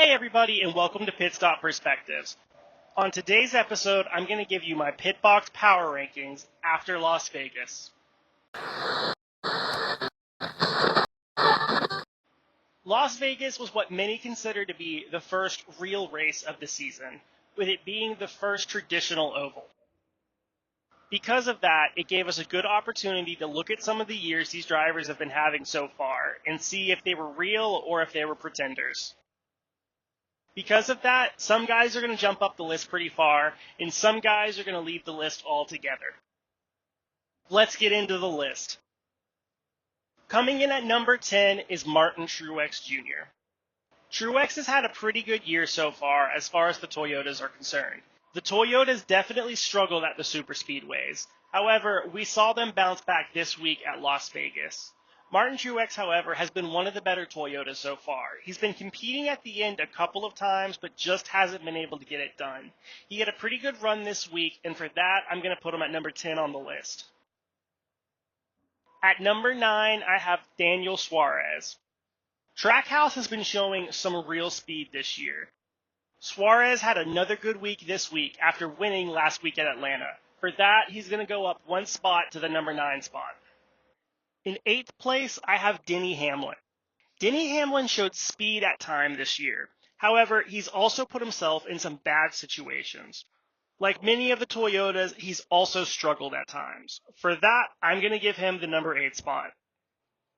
Hey everybody, and welcome to Pit Stop Perspectives. On today's episode, I'm going to give you my Pitbox power rankings after Las Vegas. Las Vegas was what many consider to be the first real race of the season, with it being the first traditional oval. Because of that, it gave us a good opportunity to look at some of the years these drivers have been having so far and see if they were real or if they were pretenders. Because of that, some guys are going to jump up the list pretty far, and some guys are going to leave the list altogether. Let's get into the list. Coming in at number 10 is Martin Truex Jr. Truex has had a pretty good year so far as the Toyotas are concerned. The Toyotas definitely struggled at the superspeedways. However, we saw them bounce back this week at Las Vegas. Martin Truex, however, has been one of the better Toyotas so far. He's been competing at the end a couple of times, but just hasn't been able to get it done. He had a pretty good run this week, and for that, I'm going to put him at number 10 on the list. At number 9, I have Daniel Suarez. Trackhouse has been showing some real speed this year. Suarez had another good week this week after winning last week at Atlanta. For that, he's going to go up one spot to the number 9 spot. In 8th place, I have Denny Hamlin. Denny Hamlin showed speed at times this year. However, he's also put himself in some bad situations. Like many of the Toyotas, he's also struggled at times. For that, I'm going to give him the number 8 spot.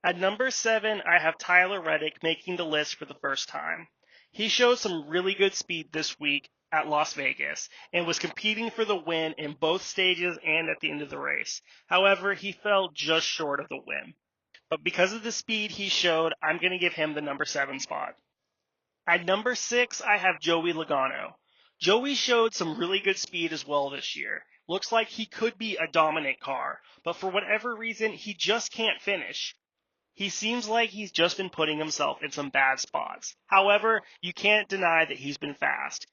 At number 7, I have Tyler Reddick making the list for the first time. He showed some really good speed this week at Las Vegas and was competing for the win in both stages and at the end of the race. However, he fell just short of the win. But because of the speed he showed, I'm going to give him the number 7 spot. At number 6, I have Joey Logano. Joey showed some really good speed as well this year. Looks like he could be a dominant car, but for whatever reason, he just can't finish. He seems like he's just been putting himself in some bad spots. However, you can't deny that he's been fast.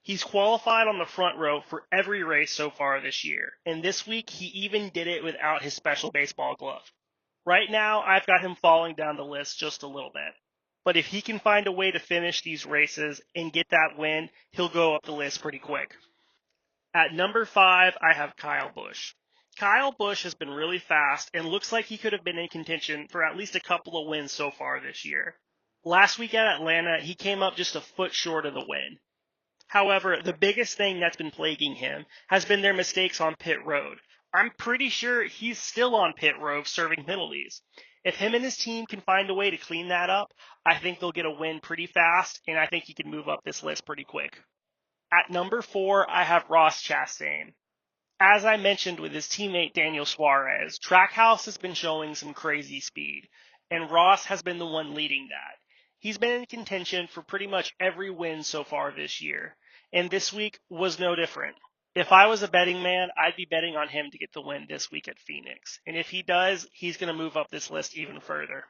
He's qualified on the front row for every race so far this year, and this week he even did it without his special baseball glove. Right now, I've got him falling down the list just a little bit. But if he can find a way to finish these races and get that win, he'll go up the list pretty quick. At number 5, I have Kyle Busch. Kyle Busch has been really fast and looks like he could have been in contention for at least a couple of wins so far this year. Last week at Atlanta, he came up just a foot short of the win. However, the biggest thing that's been plaguing him has been their mistakes on pit road. I'm pretty sure he's still on pit road serving penalties. If him and his team can find a way to clean that up, I think they'll get a win pretty fast, and I think he can move up this list pretty quick. At number 4, I have Ross Chastain. As I mentioned with his teammate Daniel Suarez, Trackhouse has been showing some crazy speed, and Ross has been the one leading that. He's been in contention for pretty much every win so far this year, and this week was no different. If I was a betting man, I'd be betting on him to get the win this week at Phoenix, and if he does, he's going to move up this list even further.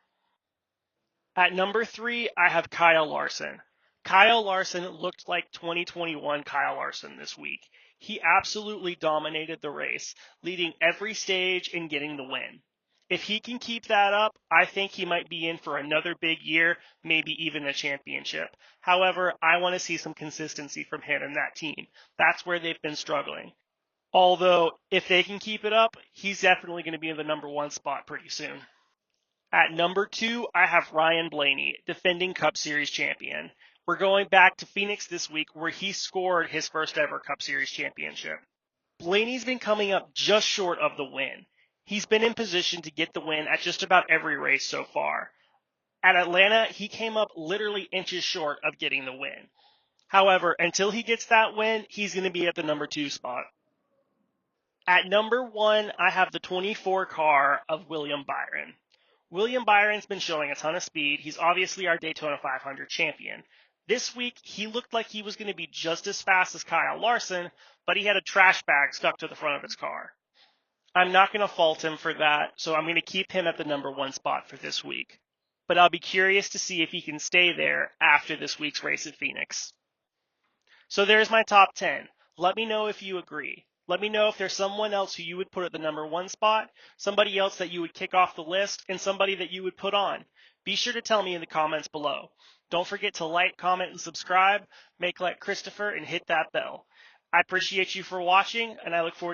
At number 3, I have Kyle Larson. Kyle Larson looked like 2021 Kyle Larson this week. He absolutely dominated the race, leading every stage and getting the win. If he can keep that up, I think he might be in for another big year, maybe even a championship. However, I want to see some consistency from him and that team. That's where they've been struggling. Although, if they can keep it up, he's definitely going to be in the number 1 spot pretty soon. At number 2, I have Ryan Blaney, defending Cup Series champion. We're going back to Phoenix this week where he scored his first ever Cup Series championship. Blaney's been coming up just short of the win. He's been in position to get the win at just about every race so far. At Atlanta, he came up literally inches short of getting the win. However, until he gets that win, he's going to be at the number 2 spot. At number 1, I have the 24 car of William Byron. William Byron's been showing a ton of speed. He's obviously our Daytona 500 champion. This week, he looked like he was going to be just as fast as Kyle Larson, but he had a trash bag stuck to the front of his car. I'm not going to fault him for that, so I'm going to keep him at the number 1 spot for this week. But I'll be curious to see if he can stay there after this week's race at Phoenix. So there's my top 10. Let me know if you agree. Let me know if there's someone else who you would put at the number 1 spot, somebody else that you would kick off the list, and somebody that you would put on. Be sure to tell me in the comments below. Don't forget to like, comment, and subscribe. Make like Christopher and hit that bell. I appreciate you for watching, and I look forward to